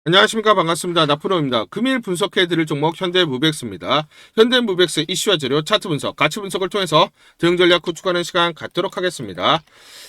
안녕하십니까. 반갑습니다. 나프로입니다. 금일 분석해드릴 종목 현대무백스입니다. 현대무백스 이슈와 재료, 차트 분석, 가치 분석을 통해서 대응 전략 구축하는 시간 갖도록 하겠습니다.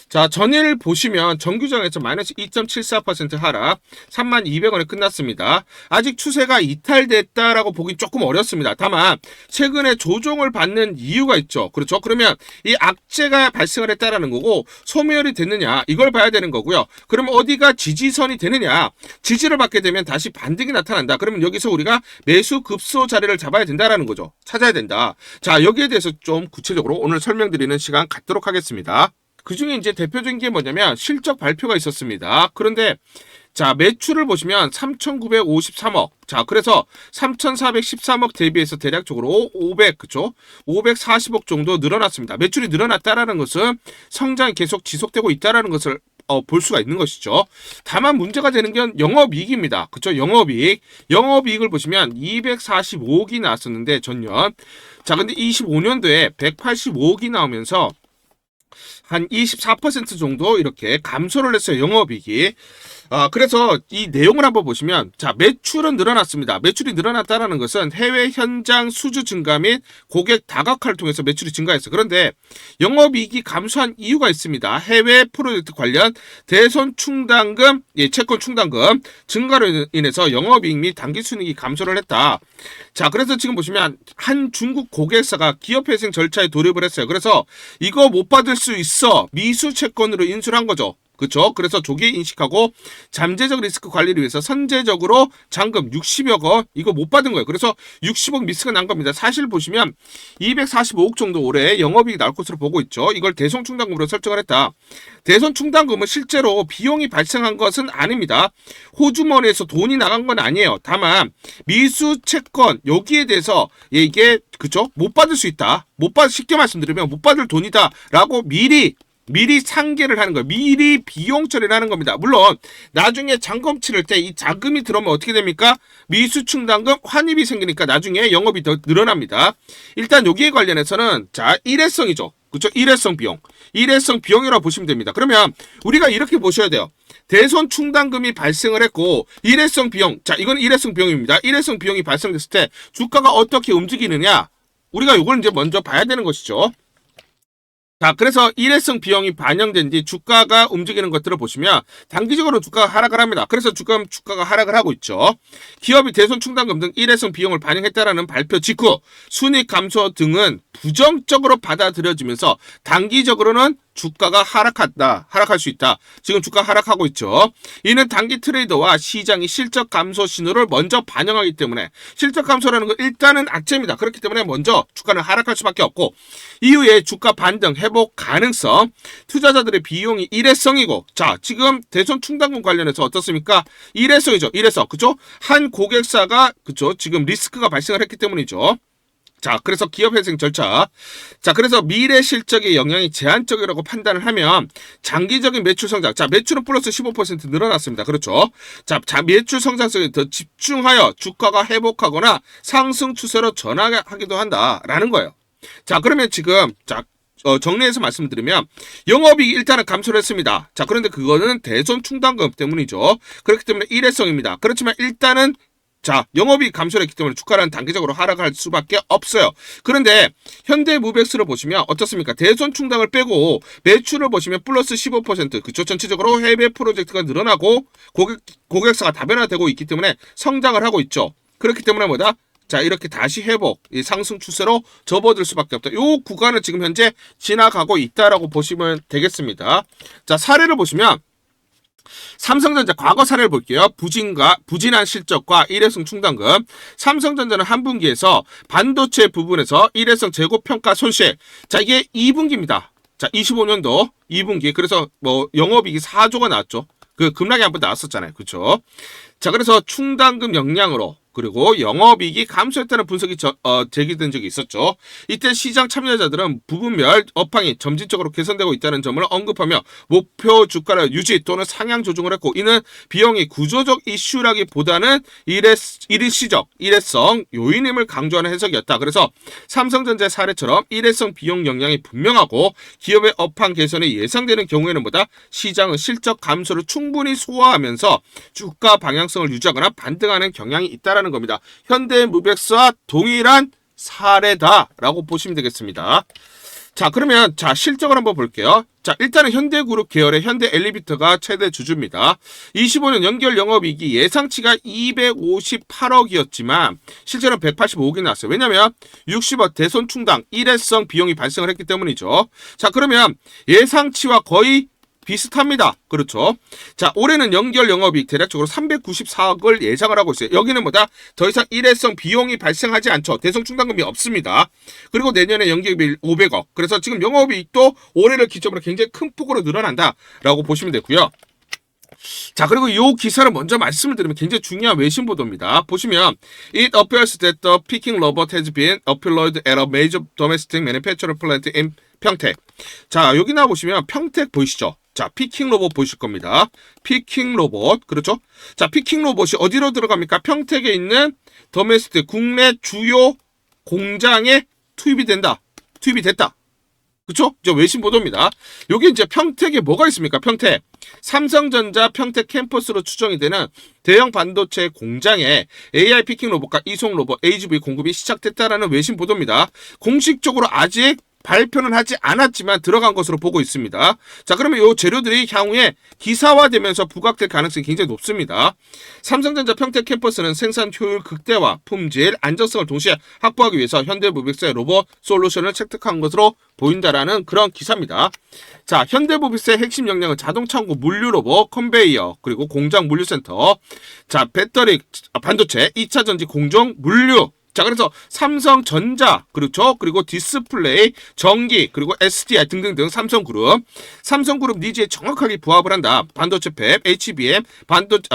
자, 전일 보시면 정규장에서 마이너스 2.74% 하락, 32,200원에 끝났습니다. 아직 추세가 이탈됐다라고 보긴 조금 어렵습니다. 다만 최근에 조정을 받는 이유가 있죠. 그렇죠? 그러면 이 악재가 발생을 했다라는 거고 소멸이 됐느냐 이걸 봐야 되는 거고요. 그러면 어디가 지지선이 되느냐, 지지를 받게 되면 다시 반등이 나타난다. 그러면 여기서 우리가 매수 급소 자리를 잡아야 된다라는 거죠. 찾아야 된다. 자, 여기에 대해서 좀 구체적으로 오늘 설명드리는 시간 갖도록 하겠습니다. 그 중에 이제 대표적인 게 뭐냐면 실적 발표가 있었습니다. 그런데 자, 매출을 보시면 3,953억. 자, 그래서 3,413억 대비해서 대략적으로 500, 그쵸? 540억 정도 늘어났습니다. 매출이 늘어났다라는 것은 성장이 계속 지속되고 있다라는 것을 볼 수가 있는 것이죠. 다만 문제가 되는 건 영업이익입니다. 그쵸? 영업이익. 영업이익을 보시면 245억이 나왔었는데, 전년. 자, 근데 25년도에 185억이 나오면서 한 24% 정도 이렇게 감소를 했어요. 영업이익이. 그래서 이 내용을 한번 보시면, 자, 매출은 늘어났습니다. 매출이 늘어났다는 것은 해외 현장 수주 증가 및 고객 다각화를 통해서 매출이 증가했어요. 그런데 영업이익이 감소한 이유가 있습니다. 해외 프로젝트 관련 대손 충당금, 채권 충당금 증가로 인해서 영업이익 및 당기순이익이 감소를 했다. 자, 그래서 지금 보시면 한 중국 고객사가 기업회생 절차에 돌입을 했어요. 그래서 이거 못 받을 수 있어 미수 채권으로 인수를 한 거죠. 그렇죠? 그래서 조기에 인식하고 잠재적 리스크 관리를 위해서 선제적으로 잔금 60여 원 이거 못 받은 거예요. 그래서 60억 미스가 난 겁니다. 사실 보시면 245억 정도 올해 영업이익이 나올 것으로 보고 있죠. 이걸 대손 충당금으로 설정을 했다. 대손 충당금은 실제로 비용이 발생한 것은 아닙니다. 호주머니에서 돈이 나간 건 아니에요. 다만 미수 채권 여기에 대해서 이게 그죠? 못 받을 수 있다. 쉽게 말씀드리면 못 받을 돈이다라고 미리 상계를 하는 거예요. 미리 비용 처리를 하는 겁니다. 물론 나중에 잔금 치를 때 이 자금이 들어오면 어떻게 됩니까? 미수충당금 환입이 생기니까 나중에 영업이 더 늘어납니다. 일단 여기에 관련해서는 자, 일회성이죠. 그렇죠? 일회성 비용이라고 보시면 됩니다. 그러면 우리가 이렇게 보셔야 돼요. 대손 충당금이 발생을 했고 일회성 비용, 자, 이건 일회성 비용입니다. 일회성 비용이 발생됐을 때 주가가 어떻게 움직이느냐, 우리가 이걸 이제 먼저 봐야 되는 것이죠. 자, 그래서 일회성 비용이 반영된 뒤 주가가 움직이는 것들을 보시면 단기적으로 주가가 하락을 합니다. 그래서 주가가 하락을 하고 있죠. 기업이 대손 충당금 등 일회성 비용을 반영했다라는 발표 직후 순이익 감소 등은 부정적으로 받아들여지면서 단기적으로는 주가가 하락할 수 있다. 지금 주가 하락하고 있죠. 이는 단기 트레이더와 시장이 실적 감소 신호를 먼저 반영하기 때문에, 실적 감소라는 건 일단은 악재입니다. 그렇기 때문에 먼저 주가는 하락할 수밖에 없고, 이후에 주가 반등 회복 가능성, 투자자들의 비용이 일회성이고, 자, 지금 대손 충당금 관련해서 어떻습니까? 일회성이죠. 일회성. 그죠? 한 고객사가 그죠? 지금 리스크가 발생을 했기 때문이죠. 자, 그래서 기업회생 절차. 자, 그래서 미래 실적의 영향이 제한적이라고 판단을 하면 장기적인 매출 성장. 자, 매출은 플러스 15% 늘어났습니다. 그렇죠? 자, 매출 성장성에 더 집중하여 주가가 회복하거나 상승 추세로 전환하기도 한다라는 거예요. 자, 그러면 지금 정리해서 말씀드리면 영업이익이 일단은 감소를 했습니다. 자, 그런데 그거는 대손 충당금 때문이죠. 그렇기 때문에 일회성입니다. 그렇지만 일단은 자, 영업이익 감소를 했기 때문에 주가는 단기적으로 하락할 수밖에 없어요. 그런데 현대무백스를 보시면 어떻습니까? 대손 충당을 빼고 매출을 보시면 플러스 15%, 그쵸? 전체적으로 해외 프로젝트가 늘어나고 고객사가 다변화되고 있기 때문에 성장을 하고 있죠. 그렇기 때문에 뭐다? 자, 이렇게 다시 회복, 이 상승 추세로 접어들 수밖에 없다. 요 구간을 지금 현재 지나가고 있다라고 보시면 되겠습니다. 자, 사례를 보시면 삼성전자 과거 사례를 볼게요. 부진한 실적과 일회성 충당금. 삼성전자는 한 분기에서 반도체 부분에서 일회성 재고평가 손실. 자, 이게 2분기입니다. 자, 25년도 2분기. 그래서 영업이익이 4조가 나왔죠. 그 급락이 한번 나왔었잖아요. 그렇죠? 자, 그래서 충당금 영향으로 그리고 영업이익이 감소했다는 분석이 제기된 적이 있었죠. 이때 시장 참여자들은 부분별 업황이 점진적으로 개선되고 있다는 점을 언급하며 목표 주가를 유지 또는 상향 조정을 했고, 이는 비용이 구조적 이슈라기보다는 일회성 요인임을 강조하는 해석이었다. 그래서 삼성전자의 사례처럼 일회성 비용 영향이 분명하고 기업의 업황 개선이 예상되는 경우에는 시장은 실적 감소를 충분히 소화하면서 주가 방향성을 유지하거나 반등하는 경향이 있다라는 겁니다. 현대무백스와 동일한 사례다라고 보시면 되겠습니다. 자, 그러면 실적을 한번 볼게요. 자, 일단은 현대그룹 계열의 현대엘리베이터가 최대 주주입니다. 25년 연결 영업이익이 예상치가 258억이었지만 실제로는 185억이 나왔어요. 왜냐면 60억 대손 충당 일회성 비용이 발생을 했기 때문이죠. 자, 그러면 예상치와 거의 비슷합니다. 그렇죠. 자, 올해는 연결 영업이익 대략적으로 394억을 예상을 하고 있어요. 여기는 더 이상 일회성 비용이 발생하지 않죠. 대손 충당금이 없습니다. 그리고 내년에 연결이익 500억. 그래서 지금 영업이익도 올해를 기점으로 굉장히 큰 폭으로 늘어난다라고 보시면 되고요. 자, 그리고 이 기사를 먼저 말씀을 드리면 굉장히 중요한 외신 보도입니다. 보시면 It appears that the picking robot has been deployed at a major domestic manufacturing plant in 평택. 자, 여기 나와 보시면 평택 보이시죠? 자, 피킹 로봇 보이실 겁니다. 피킹 로봇. 그렇죠? 자, 피킹 로봇이 어디로 들어갑니까? 평택에 있는 더메스틱 국내 주요 공장에 투입이 됐다. 그쵸? 저 외신 보도입니다. 여기 이제 평택에 뭐가 있습니까? 평택. 삼성전자 평택 캠퍼스로 추정이 되는 대형 반도체 공장에 AI 피킹 로봇과 이송 로봇 AGV 공급이 시작됐다라는 외신 보도입니다. 공식적으로 아직 발표는 하지 않았지만 들어간 것으로 보고 있습니다. 자, 그러면 이 재료들이 향후에 기사화되면서 부각될 가능성이 굉장히 높습니다. 삼성전자 평택 캠퍼스는 생산 효율 극대화, 품질, 안정성을 동시에 확보하기 위해서 현대무백스의 로봇 솔루션을 채택한 것으로 보인다라는 그런 기사입니다. 자, 현대무백스의 핵심 역량은 자동차고 물류 로봇, 컨베이어, 그리고 공장 물류센터, 자, 배터리, 반도체, 2차 전지 공정, 물류. 자, 그래서 삼성전자, 그렇죠? 그리고 디스플레이, 전기, 그리고 SDI 등등등 삼성그룹 니즈에 정확하게 부합을 한다. 반도체 팹, HBM,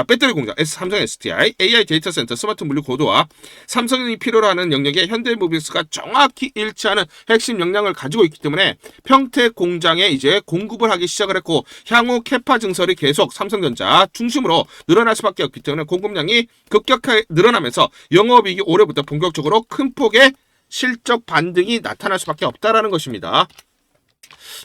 배터리 공장, 삼성 SDI, AI 데이터 센터, 스마트 물류 고도화, 삼성이 필요로 하는 영역에 현대무비스가 정확히 일치하는 핵심 역량을 가지고 있기 때문에 평택 공장에 이제 공급을 하기 시작을 했고, 향후 캐파 증설이 계속 삼성전자 중심으로 늘어날 수밖에 없기 때문에 공급량이 급격하게 늘어나면서 영업이익이 올해부터 본격적으로 큰 폭의 실적 반등이 나타날 수밖에 없다라는 것입니다.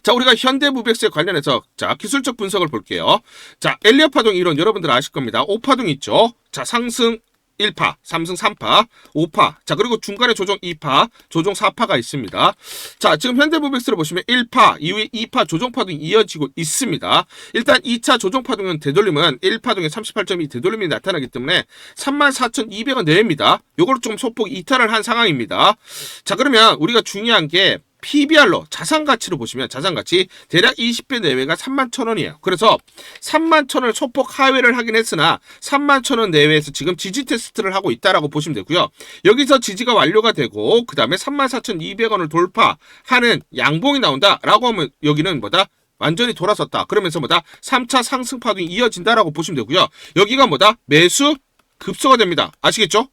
자, 우리가 현대무백스에 관련해서 기술적 분석을 볼게요. 자, 엘리엇 파동 이론 여러분들 아실 겁니다. 5파동 있죠. 자, 상승 1파, 상승 3파, 5파, 자, 그리고 중간에 조정 2파, 조정 4파가 있습니다. 자, 지금 현대무백스를 보시면 1파, 이후에 2파 조정파동이 이어지고 있습니다. 일단 2차 조정파동은 되돌림은 1파동에 38.2 되돌림이 나타나기 때문에 34,200원 내외입니다. 요걸 좀 소폭 이탈을 한 상황입니다. 자, 그러면 우리가 중요한 게 PBR로 자산가치로 보시면 자산가치 대략 20배 내외가 31,000원이에요. 그래서 31,000원을 소폭 하회를 하긴 했으나 31,000원 내외에서 지금 지지 테스트를 하고 있다라고 보시면 되고요. 여기서 지지가 완료가 되고 그 다음에 34,200원을 돌파하는 양봉이 나온다라고 하면 여기는 완전히 돌아섰다. 그러면서 3차 상승 파동이 이어진다라고 보시면 되고요. 여기가 매수 급소가 됩니다. 아시겠죠?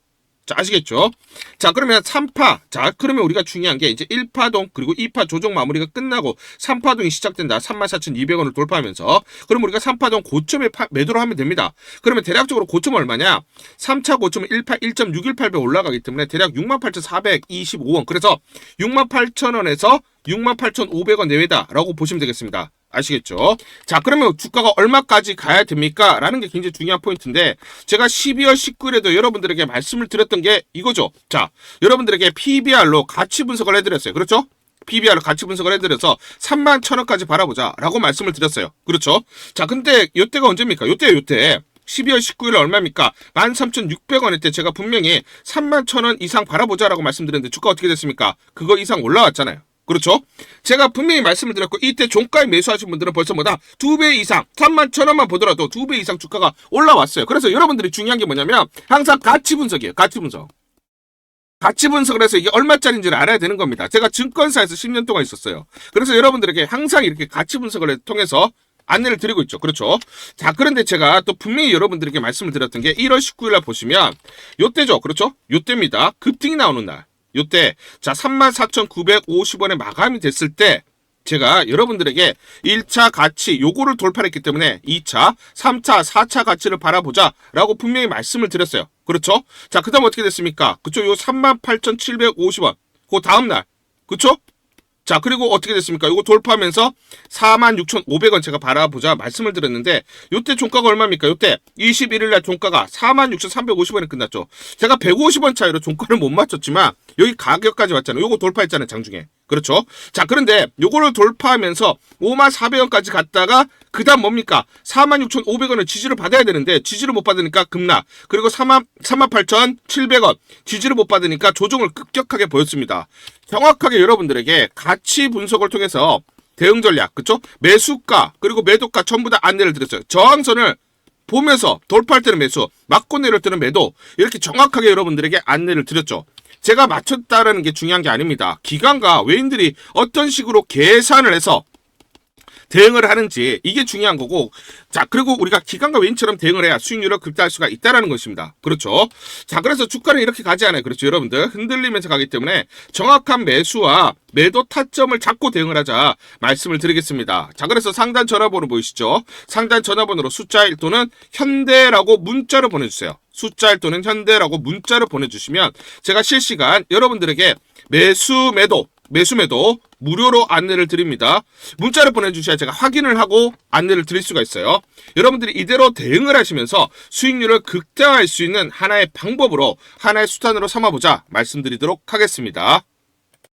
자, 아시겠죠? 자, 그러면 3파. 자, 그러면 우리가 중요한 게 이제 1파동 그리고 2파 조정 마무리가 끝나고 3파동이 시작된다. 34,200원을 돌파하면서. 그럼 우리가 3파동 고점에 매도를 하면 됩니다. 그러면 대략적으로 고점은 얼마냐? 3차 고점은 1.618배 올라가기 때문에 대략 68,425원. 그래서 68,000원에서 68,500원 내외다라고 보시면 되겠습니다. 아시겠죠? 자, 그러면 주가가 얼마까지 가야 됩니까? 라는 게 굉장히 중요한 포인트인데 제가 12월 19일에도 여러분들에게 말씀을 드렸던 게 이거죠. 자, 여러분들에게 PBR로 가치 분석을 해드렸어요. 그렇죠? PBR로 가치 분석을 해드려서 31,000원까지 바라보자 라고 말씀을 드렸어요. 그렇죠? 자, 근데 요때가 언제입니까? 요때 12월 19일 얼마입니까? 13,600원일 때 제가 분명히 31,000원 이상 바라보자라고 말씀드렸는데 주가 어떻게 됐습니까? 그거 이상 올라왔잖아요. 그렇죠? 제가 분명히 말씀을 드렸고 이때 종가에 매수하신 분들은 벌써 2배 이상 31,000원만 보더라도 2배 이상 주가가 올라왔어요. 그래서 여러분들이 중요한 게 뭐냐면 항상 가치 분석이에요. 가치 분석. 가치 분석을 해서 이게 얼마짜리인지를 알아야 되는 겁니다. 제가 증권사에서 10년 동안 있었어요. 그래서 여러분들에게 항상 이렇게 가치 분석을 통해서 안내를 드리고 있죠. 그렇죠. 자, 그런데 제가 또 분명히 여러분들에게 말씀을 드렸던 게 1월 19일 날 보시면 요때죠. 그렇죠? 요때입니다. 급등이 나오는 날. 요때 자 34,950원에 마감이 됐을 때 제가 여러분들에게 1차 가치 요거를 돌파했기 때문에 2차, 3차, 4차 가치를 바라보자 라고 분명히 말씀을 드렸어요. 그렇죠? 자, 그 다음 어떻게 됐습니까? 그쵸? 요 38,750원 그 다음날 그쵸? 자, 그리고 어떻게 됐습니까? 이거 돌파하면서 46,500원 제가 바라보자 말씀을 드렸는데 요때 종가가 얼마입니까? 요때 21일날 종가가 46,350원에 끝났죠. 제가 150원 차이로 종가를 못 맞췄지만 여기 가격까지 왔잖아요. 요거 돌파했잖아요. 장중에. 그렇죠? 자, 그런데 요거를 돌파하면서 54,400원까지 갔다가 그 다음 뭡니까? 46,500원을 지지를 받아야 되는데 지지를 못 받으니까 급락. 그리고 38,700원 지지를 못 받으니까 조정을 급격하게 보였습니다. 정확하게 여러분들에게 가치 분석을 통해서 대응 전략, 그쵸? 매수가 그리고 매도가 전부 다 안내를 드렸어요. 저항선을 보면서 돌파할 때는 매수, 맞고 내릴 때는 매도 이렇게 정확하게 여러분들에게 안내를 드렸죠. 제가 맞췄다라는 게 중요한 게 아닙니다. 기관과 외인들이 어떤 식으로 계산을 해서 대응을 하는지 이게 중요한 거고, 자, 그리고 우리가 기관과 외인처럼 대응을 해야 수익률을 극대화할 수가 있다라는 것입니다. 그렇죠? 자, 그래서 주가는 이렇게 가지 않아요. 그렇죠, 여러분들? 흔들리면서 가기 때문에 정확한 매수와 매도 타점을 잡고 대응을 하자 말씀을 드리겠습니다. 자, 그래서 상단 전화번호 보이시죠? 상단 전화번호로 숫자 1 또는 현대라고 문자를 보내주세요. 숫자 1 또는 현대라고 문자를 보내주시면 제가 실시간 여러분들에게 매수 매도 무료로 안내를 드립니다. 문자를 보내주셔야 제가 확인을 하고 안내를 드릴 수가 있어요. 여러분들이 이대로 대응을 하시면서 수익률을 극대화할 수 있는 하나의 방법으로, 하나의 수단으로 삼아보자 말씀드리도록 하겠습니다.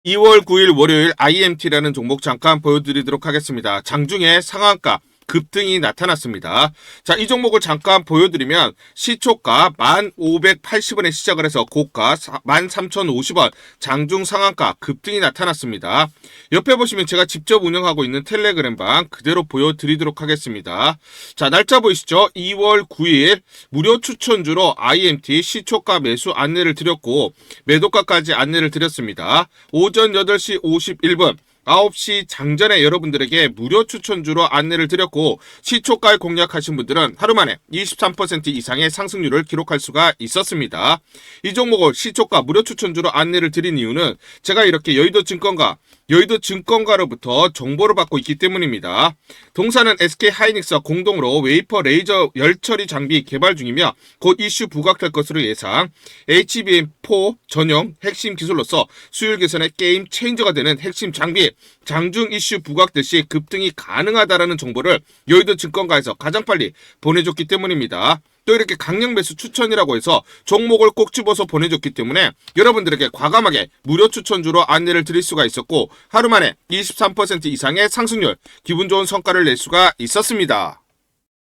2월 9일 월요일 IMT라는 종목 잠깐 보여드리도록 하겠습니다. 장중에 상한가 급등이 나타났습니다. 자, 이 종목을 잠깐 보여드리면 시초가 1,580원에 시작을 해서 고가 13,050원 장중 상한가 급등이 나타났습니다. 옆에 보시면 제가 직접 운영하고 있는 텔레그램방 그대로 보여드리도록 하겠습니다. 자, 날짜 보이시죠? 2월 9일 무료 추천주로 IMT 시초가 매수 안내를 드렸고 매도가까지 안내를 드렸습니다. 오전 8시 51분 9시 장전에 여러분들에게 무료 추천주로 안내를 드렸고 시초가를 공략하신 분들은 하루 만에 23% 이상의 상승률을 기록할 수가 있었습니다. 이 종목을 시초가 무료 추천주로 안내를 드린 이유는 제가 이렇게 여의도증권가로부터 정보를 받고 있기 때문입니다. 동사는 SK하이닉스와 공동으로 웨이퍼 레이저 열처리 장비 개발 중이며 곧 이슈 부각될 것으로 예상, HBM4 전용 핵심 기술로서 수율 개선의 게임 체인저가 되는 핵심 장비 장중 이슈 부각될 시 급등이 가능하다라는 정보를 여의도증권가에서 가장 빨리 보내줬기 때문입니다. 또 이렇게 강력 매수 추천이라고 해서 종목을 꼭 집어서 보내줬기 때문에 여러분들에게 과감하게 무료 추천주로 안내를 드릴 수가 있었고 하루 만에 23% 이상의 상승률, 기분 좋은 성과를 낼 수가 있었습니다.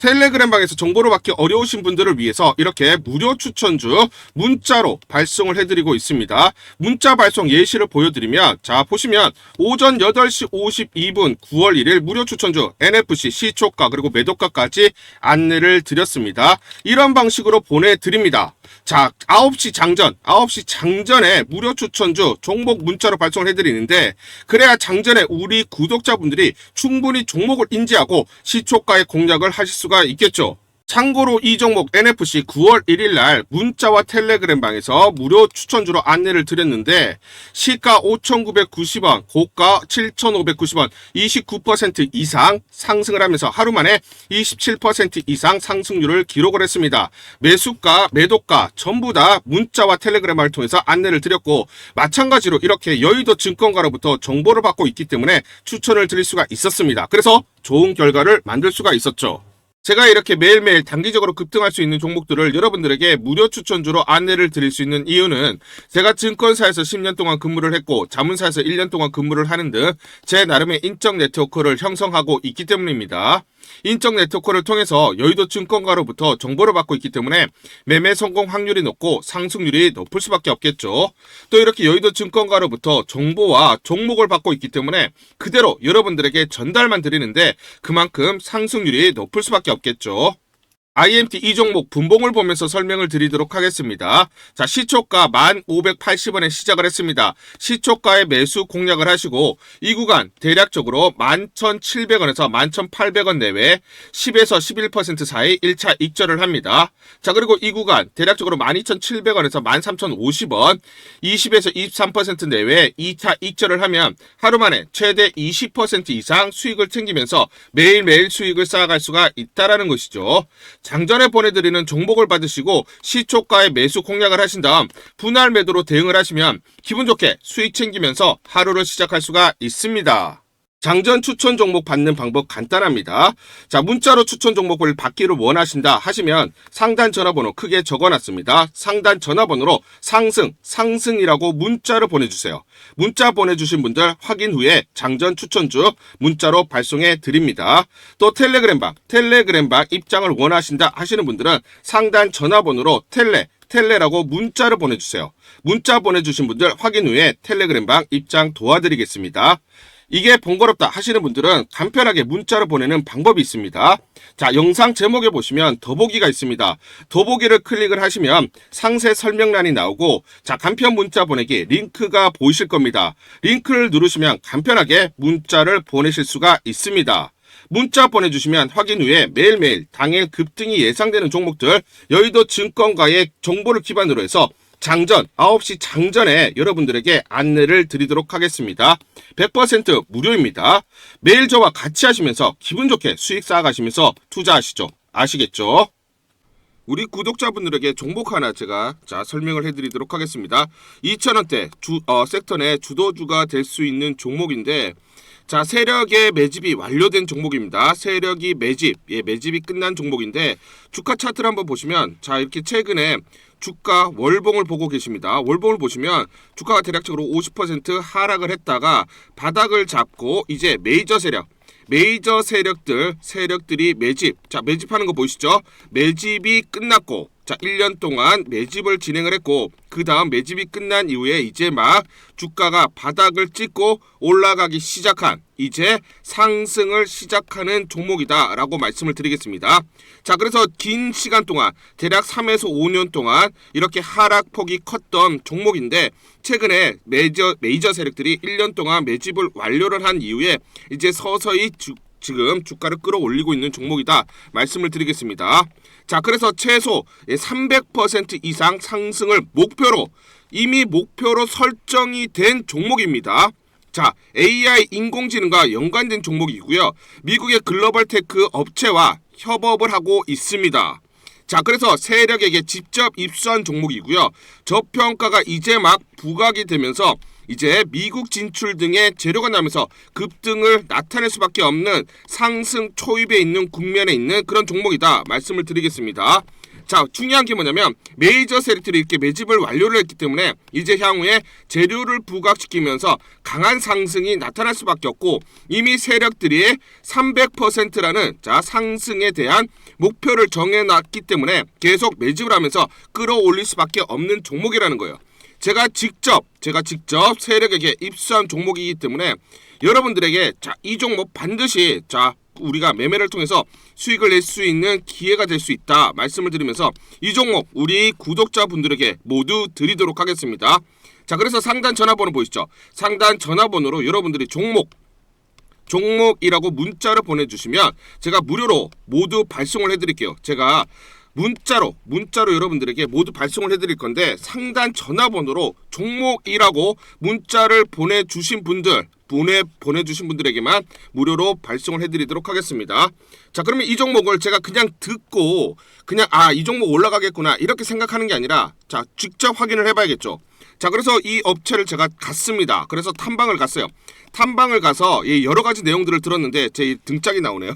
텔레그램방에서 정보를 받기 어려우신 분들을 위해서 이렇게 무료 추천주 문자로 발송을 해드리고 있습니다. 문자 발송 예시를 보여드리면, 자, 보시면 오전 8시 52분 9월 1일 무료 추천주 NFC 시초가 그리고 매도가까지 안내를 드렸습니다. 이런 방식으로 보내드립니다. 자, 9시 장전에 무료 추천주 종목 문자로 발송을 해드리는데, 그래야 장전에 우리 구독자분들이 충분히 종목을 인지하고 시초가의 공략을 하실 수가 있겠죠. 참고로 이 종목 NFC 9월 1일 날 문자와 텔레그램방에서 무료 추천주로 안내를 드렸는데 시가 5,990원, 고가 7,590원, 29% 이상 상승을 하면서 하루 만에 27% 이상 상승률을 기록을 했습니다. 매수가, 매도가 전부 다 문자와 텔레그램을 통해서 안내를 드렸고 마찬가지로 이렇게 여의도 증권가로부터 정보를 받고 있기 때문에 추천을 드릴 수가 있었습니다. 그래서 좋은 결과를 만들 수가 있었죠. 제가 이렇게 매일매일 단기적으로 급등할 수 있는 종목들을 여러분들에게 무료 추천주로 안내를 드릴 수 있는 이유는 제가 증권사에서 10년 동안 근무를 했고 자문사에서 1년 동안 근무를 하는 등 제 나름의 인적 네트워크를 형성하고 있기 때문입니다. 인적 네트워크를 통해서 여의도 증권가로부터 정보를 받고 있기 때문에 매매 성공 확률이 높고 상승률이 높을 수밖에 없겠죠. 또 이렇게 여의도 증권가로부터 정보와 종목을 받고 있기 때문에 그대로 여러분들에게 전달만 드리는데 그만큼 상승률이 높을 수밖에 없겠죠. IMT 이 종목 분봉을 보면서 설명을 드리도록 하겠습니다. 자, 시초가 1,580원에 시작을 했습니다. 시초가에 매수 공략을 하시고 이 구간 대략적으로 11,700원에서 11,800원 내외 10에서 11% 사이 1차 익절을 합니다. 자, 그리고 이 구간 대략적으로 12,700원에서 13,050원 20에서 23% 내외 2차 익절을 하면 하루 만에 최대 20% 이상 수익을 챙기면서 매일매일 수익을 쌓아갈 수가 있다라는 것이죠. 장전에 보내드리는 종목을 받으시고 시초가에 매수 공략을 하신 다음 분할 매도로 대응을 하시면 기분 좋게 수익 챙기면서 하루를 시작할 수가 있습니다. 장전 추천 종목 받는 방법 간단합니다. 자, 문자로 추천 종목을 받기를 원하신다 하시면 상단 전화번호 크게 적어놨습니다. 상단 전화번호로 상승이라고 문자를 보내주세요. 문자 보내주신 분들 확인 후에 장전 추천주 문자로 발송해 드립니다. 또 텔레그램방 입장을 원하신다 하시는 분들은 상단 전화번호로 텔레라고 문자를 보내주세요. 문자 보내주신 분들 확인 후에 텔레그램방 입장 도와드리겠습니다. 이게 번거롭다 하시는 분들은 간편하게 문자로 보내는 방법이 있습니다. 자, 영상 제목에 보시면 더보기가 있습니다. 더보기를 클릭을 하시면 상세 설명란이 나오고 자, 간편 문자 보내기 링크가 보이실 겁니다. 링크를 누르시면 간편하게 문자를 보내실 수가 있습니다. 문자 보내주시면 확인 후에 매일매일 당일 급등이 예상되는 종목들 여의도 증권가의 정보를 기반으로 해서 장전 9시 장전에 여러분들에게 안내를 드리도록 하겠습니다. 100% 무료입니다. 매일 저와 같이 하시면서 기분 좋게 수익 쌓아가시면서 투자하시죠. 아시겠죠? 우리 구독자분들에게 종목 하나 제가 설명을 해드리도록 하겠습니다. 2,000원대 섹터 내 주도주가 될 수 있는 종목인데 자, 세력의 매집이 완료된 종목입니다. 세력이 매집이 끝난 종목인데 주가 차트를 한번 보시면 자, 이렇게 최근에 주가 월봉을 보고 계십니다. 월봉을 보시면 주가가 대략적으로 50% 하락을 했다가 바닥을 잡고 이제 메이저 세력들이 매집하는 거 보이시죠? 매집이 끝났고 자, 1년 동안 매집을 진행을 했고 그 다음 매집이 끝난 이후에 이제 막 주가가 바닥을 찍고 올라가기 시작한 이제 상승을 시작하는 종목이다 라고 말씀을 드리겠습니다. 자, 그래서 긴 시간 동안 대략 3에서 5년 동안 이렇게 하락폭이 컸던 종목인데 최근에 메이저 세력들이 1년 동안 매집을 완료를 한 이후에 이제 서서히 지금 주가를 끌어올리고 있는 종목이다 말씀을 드리겠습니다. 자, 그래서 최소 300% 이상 상승을 이미 목표로 설정이 된 종목입니다. 자, AI 인공지능과 연관된 종목이고요. 미국의 글로벌 테크 업체와 협업을 하고 있습니다. 자, 그래서 세력에게 직접 입수한 종목이고요. 저평가가 이제 막 부각이 되면서 이제 미국 진출 등의 재료가 나면서 급등을 나타낼 수밖에 없는 상승 초입에 있는 국면에 있는 그런 종목이다 말씀을 드리겠습니다. 자, 중요한 게 뭐냐면 메이저 세력들이 이렇게 매집을 완료를 했기 때문에 이제 향후에 재료를 부각시키면서 강한 상승이 나타날 수밖에 없고 이미 세력들이 300%라는 상승에 대한 목표를 정해놨기 때문에 계속 매집을 하면서 끌어올릴 수밖에 없는 종목이라는 거예요. 제가 직접 세력에게 입수한 종목이기 때문에 여러분들에게 이 종목 반드시 우리가 매매를 통해서 수익을 낼 수 있는 기회가 될 수 있다 말씀을 드리면서 이 종목 우리 구독자분들에게 모두 드리도록 하겠습니다. 자, 그래서 상단 전화번호 보이시죠? 상단 전화번호로 여러분들이 종목이라고 문자를 보내주시면 제가 무료로 모두 발송을 해드릴게요. 제가 문자로 여러분들에게 모두 발송을 해드릴 건데 상단 전화번호로 종목이라고 문자를 보내주신 분들에게만 무료로 발송을 해드리도록 하겠습니다. 자, 그러면 이 종목을 제가 그냥 듣고 이 종목 올라가겠구나 이렇게 생각하는 게 아니라 직접 확인을 해봐야겠죠. 자, 그래서 이 업체를 제가 갔습니다. 그래서 탐방을 갔어요. 탐방을 가서 여러 가지 내용들을 들었는데 제 등짝이 나오네요.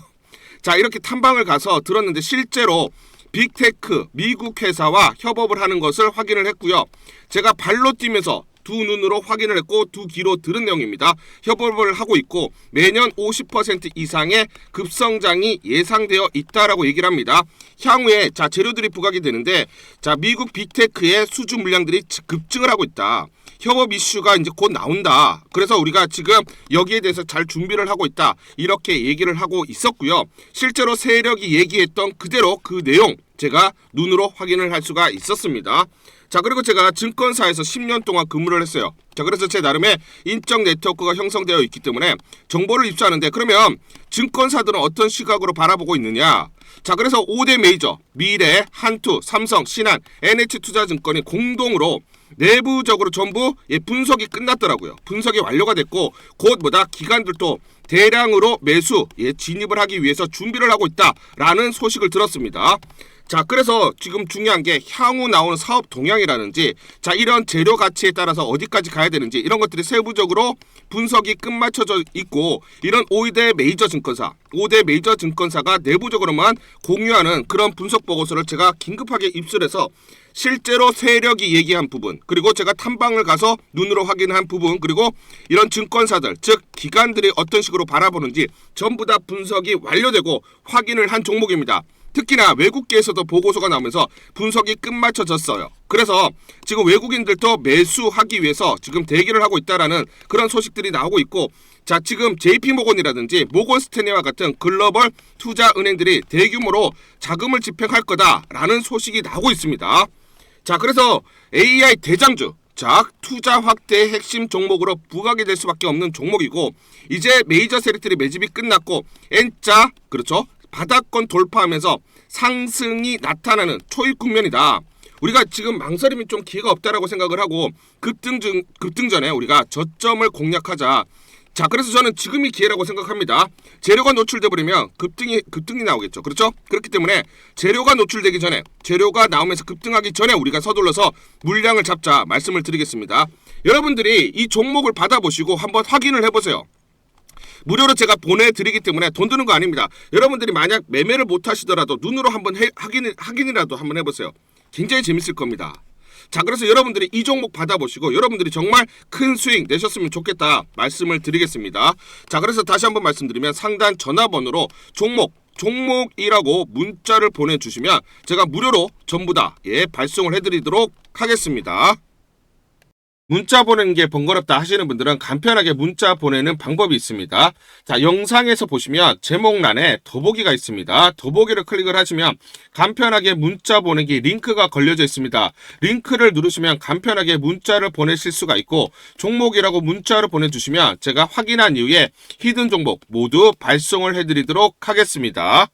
자, 이렇게 탐방을 가서 들었는데 실제로 빅테크 미국 회사와 협업을 하는 것을 확인을 했고요. 제가 발로 뛰면서 두 눈으로 확인을 했고 두 귀로 들은 내용입니다. 협업을 하고 있고 매년 50% 이상의 급성장이 예상되어 있다라고 얘기를 합니다. 향후에 재료들이 부각이 되는데 미국 빅테크의 수주 물량들이 급증을 하고 있다. 협업 이슈가 이제 곧 나온다. 그래서 우리가 지금 여기에 대해서 잘 준비를 하고 있다. 이렇게 얘기를 하고 있었고요. 실제로 세력이 얘기했던 그대로 그 내용 제가 눈으로 확인을 할 수가 있었습니다. 자, 그리고 제가 증권사에서 10년 동안 근무를 했어요. 자, 그래서 제 나름의 인적 네트워크가 형성되어 있기 때문에 정보를 입수하는데, 그러면 증권사들은 어떤 시각으로 바라보고 있느냐? 자, 그래서 5대 메이저, 미래, 한투, 삼성, 신한, NH투자증권이 공동으로 내부적으로 전부 분석이 끝났더라고요. 분석이 완료가 됐고 곧 기관들도 대량으로 매수 진입을 하기 위해서 준비를 하고 있다라는 소식을 들었습니다. 자, 그래서 지금 중요한 게 향후 나오는 사업 동향이라든지, 자, 이런 재료 가치에 따라서 어디까지 가야 되는지 이런 것들이 세부적으로 분석이 끝마쳐져 있고, 이런 5대 메이저 증권사가 내부적으로만 공유하는 그런 분석 보고서를 제가 긴급하게 입수해서 실제로 세력이 얘기한 부분, 그리고 제가 탐방을 가서 눈으로 확인한 부분, 그리고 이런 증권사들, 즉 기관들이 어떤 식으로 바라보는지 전부 다 분석이 완료되고 확인을 한 종목입니다. 특히나 외국계에서도 보고서가 나오면서 분석이 끝마쳐졌어요. 그래서 지금 외국인들도 매수하기 위해서 지금 대기를 하고 있다라는 그런 소식들이 나오고 있고, 자, 지금 JP모건이라든지 모건스탠리와 같은 글로벌 투자 은행들이 대규모로 자금을 집행할 거다라는 소식이 나오고 있습니다. 자, 그래서 AI 대장주, 자, 투자 확대의 핵심 종목으로 부각이 될 수밖에 없는 종목이고, 이제 메이저 세력들이 매집이 끝났고 N자, 그렇죠, 바닥권 돌파하면서 상승이 나타나는 초입 국면이다. 우리가 지금 망설임이 좀 기회가 없다라고 생각을 하고 급등 전에 우리가 저점을 공략하자. 자, 그래서 저는 지금이 기회라고 생각합니다. 재료가 노출돼 버리면 급등이 나오겠죠. 그렇죠? 그렇기 때문에 재료가 노출되기 전에, 재료가 나오면서 급등하기 전에 우리가 서둘러서 물량을 잡자 말씀을 드리겠습니다. 여러분들이 이 종목을 받아보시고 한번 확인을 해보세요. 무료로 제가 보내드리기 때문에 돈 드는 거 아닙니다. 여러분들이 만약 매매를 못 하시더라도 눈으로 한번 확인이라도 한번 해보세요. 굉장히 재밌을 겁니다. 자, 그래서 여러분들이 이 종목 받아보시고 여러분들이 정말 큰 수익 내셨으면 좋겠다 말씀을 드리겠습니다. 자, 그래서 다시 한번 말씀드리면 상단 전화번호로 종목이라고 문자를 보내주시면 제가 무료로 전부 다 발송을 해드리도록 하겠습니다. 문자 보내는 게 번거롭다 하시는 분들은 간편하게 문자 보내는 방법이 있습니다. 자, 영상에서 보시면 제목란에 더보기가 있습니다. 더보기를 클릭을 하시면 간편하게 문자 보내기 링크가 걸려져 있습니다. 링크를 누르시면 간편하게 문자를 보내실 수가 있고, 종목이라고 문자를 보내주시면 제가 확인한 이후에 히든 종목 모두 발송을 해드리도록 하겠습니다.